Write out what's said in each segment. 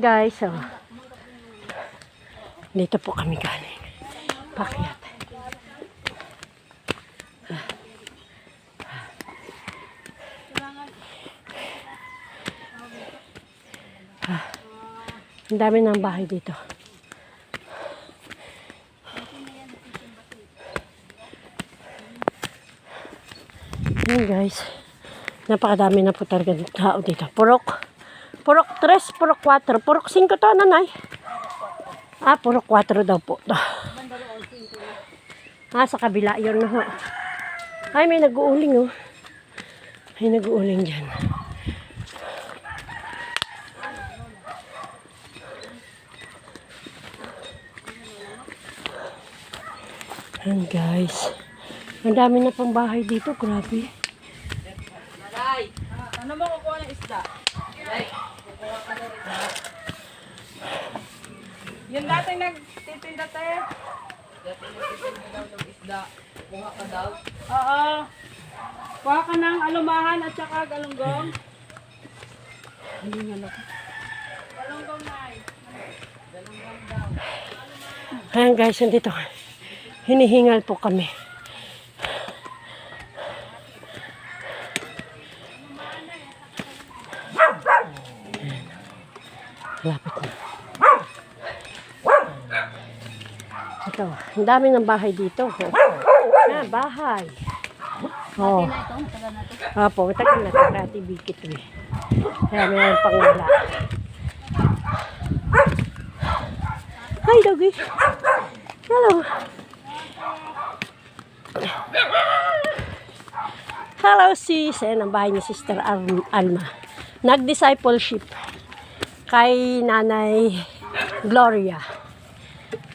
Ayan guys, oh. Dito po kami galing. Pakyat. Ang dami ng bahay dito. Ayan guys. Napakadami na po talaga tao dito. Purok 3, purok 4, purok 5 to, nanay. Purok 4 daw po. Sa kabila, yun na ho. Ay, may nag-uuling, oh. May nag-uuling dyan. Ayan, guys. Ang dami na pang bahay dito, grabe. Ano mo kukuha ng isda? Yung dating nagtitinda tayo. Dating nagtitinda daw ng isda. Kuha ka daw? Oo. Kuha ka ng alumahan at saka galunggong. Galunggong na ay. Galunggong daw. Ayan guys, nandito. Hinihingal po kami. Lapit na. Ito, ang dami ng bahay dito. Bahay. Oh. Matagal na ito. Kati bikit to eh. Kaya mayroon pang wala. Hi, doggy. Hello. Hello, sis. Ayan ang bahay ni Sister Alma. Nag-discipleship kay Nanay Gloria.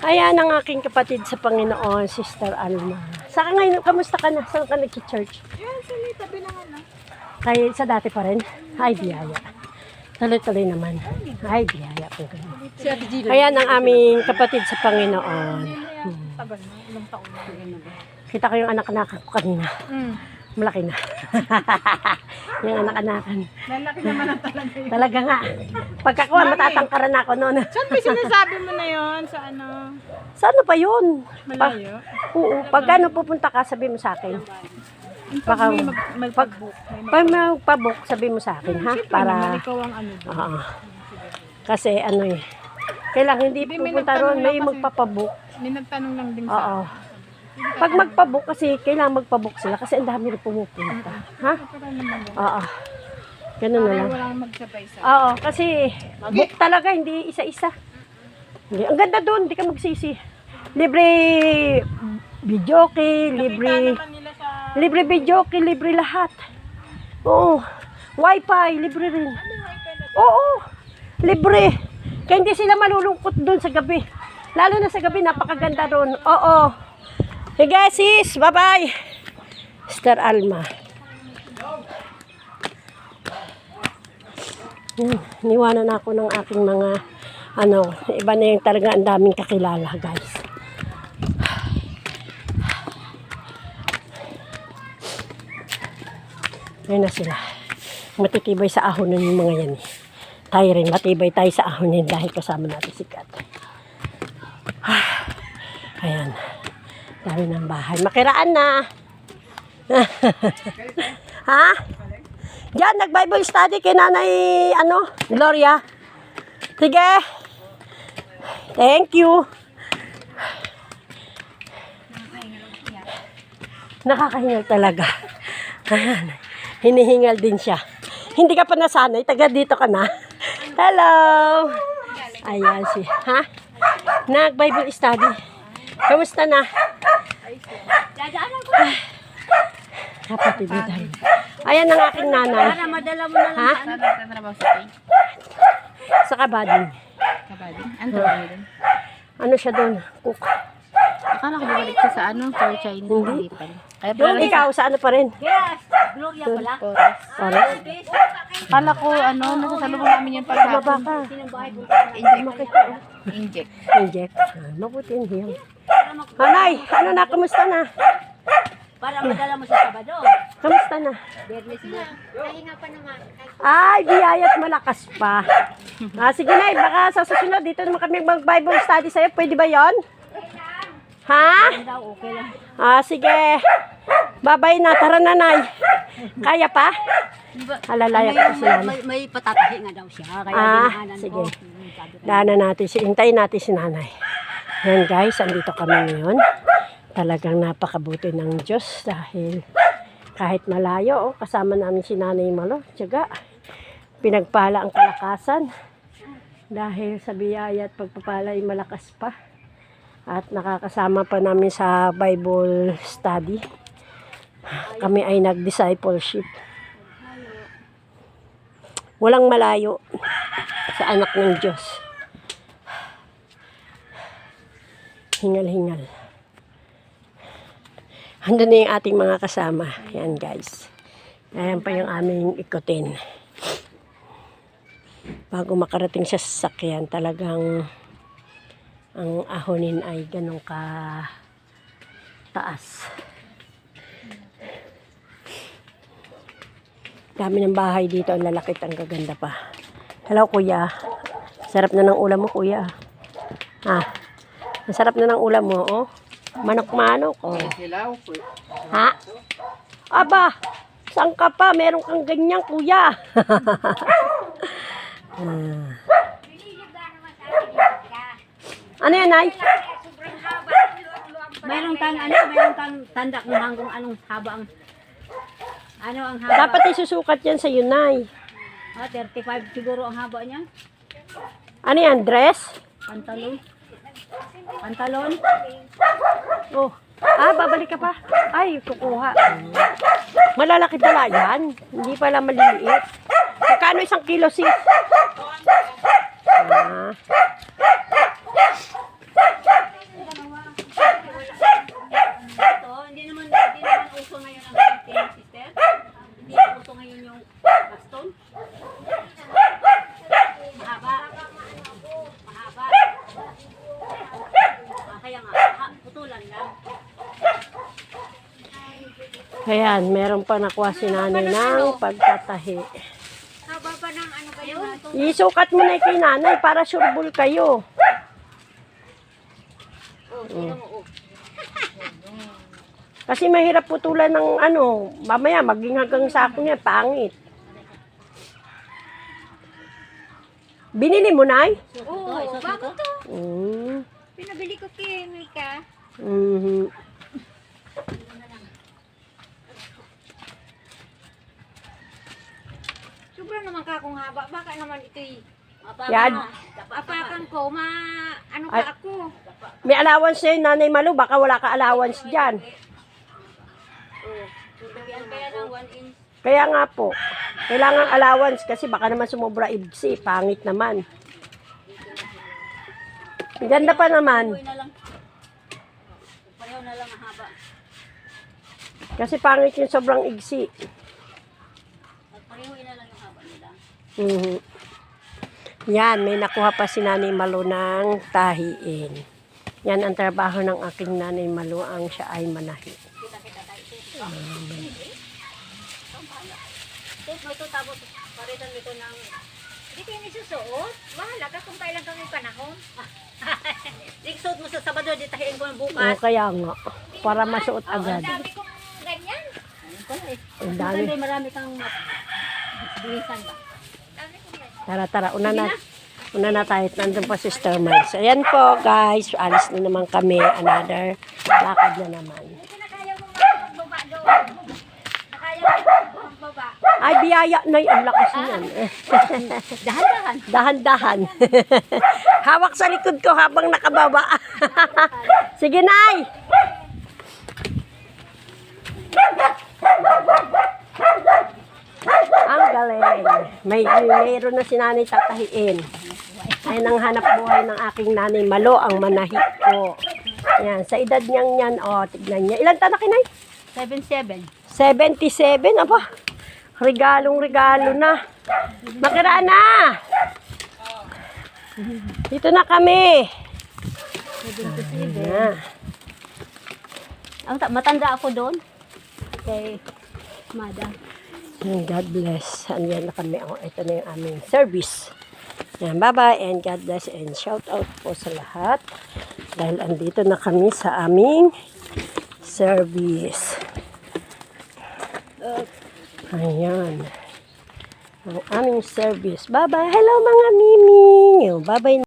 Ayan ang aking kapatid sa Panginoon, Sister Alma. Saan ngayon? Kamusta ka na? Saan ka nag-church? Yan, sali, tabi na nga na. Kay sa dati pa rin? Ay, biyaya. Tuloy-tuloy naman. Ay, biyaya po. Ayan ang aming kapatid sa Panginoon. Tagal na, ilang taon na. Kita ko yung anak-anak ko kanina. Malaki na. Yung anak-anakan. Lalaki naman ang talaga yun. Talaga nga. Pagkakuha, matatangkaran ako noon. Saan ba sinasabi mo na yun? Sa ano? Saan pa yun? Malayo? Oo. Pag ano pupunta ka, sabi mo sa akin. Pag may magpag-book. Pag magpabook, sabi mo sa akin, ha? Para, ikaw ang ano doon. oo. Kasi ano eh. Kailangan hindi May pupunta nagtanong ron, may lang kasi. magpapabook. May nagtanong lang din Oo. sa Pag magpabook kasi, kailangan magpabook sila kasi ang dami rin pumupunta. Ha? para naman yan. Oo. Ganun na Para lang. walang magsabay sa. Oo, kasi book talaga, hindi isa-isa. Hindi. Ang ganda doon, hindi ka magsisi. Libre videoke, libre Naman nila sa... libre videoke, libre lahat. Oo. Wi-Fi, libre rin. Oo. Libre. Kaya hindi sila malulungkot doon sa gabi. Lalo na sa gabi, napakaganda doon. Oo. Sige sis, bye-bye. Sister Alma. Niwanan ako ng aking mga iba na yung talaga ang daming kakilala guys. Ayun na sila. Matitibay sa ahonin yung mga yan. Tayo rin, matibay tayo sa ahonin dahil kasama natin si Kat. Ayan. Dami ng bahay. Makiraan na. Ha? Diyan, nag-Bible study kay Nanay, Gloria. Sige. Thank you. Nakakahingal talaga. Ayan. Hinihingal din siya. Hindi ka pa nasanay. Taga dito ka na. Hello. Ayan si. Ha? Nag-Bible study. Kamusta na? Kapatid mo tayo. Ayan ang aking nanay. Para madala mo na lang. Ha? Saan nagtatrabaho sa pay? Sa kabading. Kabading? Ano trabaho din? Ano siya doon? Cook. Akala ko bumalik siya sa ano? For Chinese. Hindi. Kaya Doon ikaw, sa ano pa rin? Yes, Gloria pala. Oras. Akala ko nasasalubong namin yung Baba paghapon. ka. Sinang bahay po? Inject. Inject. Mabuti yung hiyang. Hanay, ano na, kumusta na? Para madala mo sa Sabado. Kamusta na? Pahinga pa naman. Ay, biyaya't malakas pa. Sige na, baka sa susunod, dito naman kami mag-Bible study sa'yo. Pwede ba yon? Ha? Okay lang. Sige. Babay na, tara nanay. Kaya pa? Halalaya ko si nanay. May patatahi nga daw siya. Kaya dinaanan Sige. ko. Daanan natin, hintayin natin si nanay. Yan guys, andito kami ngayon. Talagang napakabuti ng Diyos dahil kahit malayo, kasama namin si Nanay Malo. Tiyaga, pinagpala ang kalakasan dahil sa biyaya at pagpapala ay malakas pa. At nakakasama pa namin sa Bible study. Kami ay nag-discipleship. Walang malayo sa anak ng Diyos. Hingal-hingal. Handa na yung ating mga kasama. Yan guys. Ayan pa yung aming ikutin. Bago makarating sa sasakyan, talagang ang ahonin ay ganun ka taas. Dami ng bahay dito. Ang lalakit, ang gaganda pa. Hello kuya. Sarap na ng ulam mo kuya. Ang sarap na ng ulam mo, oh. Manok-manok, oh. Ha? Aba, saan ka pa? Meron kang ganyan, kuya. Ano yan, Nay? Mayroong kang tanda kung hanggang anong haba ang ang haba. Dapat isusukat yan sa Nay. 35 siguro ang haba niya. Ano yan, dress? Pantalon. Oh. Babalik ka pa. Ay, kukuha. Malalaki pala yan. Hindi pala maliliit. Magkano 1 kilo, sis? Hindi naman uso ngayon ang campaign, sister. Hindi uso ngayon yung baston. Mahaba. Kaya nga, putulan lang. Ayan, meron pa nakuha si nanay ng pagtatahi. Haba pa ng ano kayo? Isukat mo na kay nanay para sureball kayo. Kasi mahirap putulan ng mamaya maging hanggang sako niya, pangit. Binili mo, Nay? Oo, bago to. Pinabili ko kay Mika. Sobra naman ka kung haba. Baka naman ito'y Yan. apakan ko. Ano Ay. ka ako? May allowance na yun, Nanay Malu. Baka wala ka allowance dyan. Bigyan kaya ng 1 inch. Kaya nga po, kailangan allowance kasi baka naman sumobra ibsi. Pangit naman. Ganda pa naman. Uwi na lang. Pareho na lang ang haba. Kasi pangit yung sobrang igsi. Pareho na lang yung haba nila. Yan, may nakuha pa si Nanay Malu ng tahiin. Yan ang trabaho ng aking Nanay Malu, ang siya ay manahi. Kita tayo. Ito, ito tapos paritan mo ito ng... Hindi kayo nisusuot. Bahala ka kung kailan kami panahon. Nagsuot mo sa Sabado, di tahiin ko ng O bukas. kaya nga, para masuot agad. Ang dami kong ganyan. Ang dami. Marami kang bilisan ba? Tara, una na tayo. Nandun pa Sister Miles. Ayan po, guys. Alis na naman kami. Another lakad na naman. Hindi na kaya mo magbaba doon. Nakaya mo magbaba. Ay, biyaya na ang lakas niyan. Dahan-dahan. Dahan-dahan. Hawak sa likod ko habang nakababa. Sige, Nay! Ang galing. Mayroon na si Nanay tatahiin. Ayan ang hanap buhay ng aking Nanay Malo, ang manahi ko. Yan, sa edad niyang yan, tignan niya. Ilan taon na kinay? 7-7. 77, aba. Regalong-regalo na. Makiraan na! Dito na kami. Matanda ako doon. Okay. Mada. And God bless. Andiyan na kami. Oh, ito na yung aming service. Yan, bye-bye and God bless and shout out po sa lahat. Dahil andito na kami sa aming service. Ayan. Ang aming service. Bye-bye. Hello mga mimi. Bye-bye.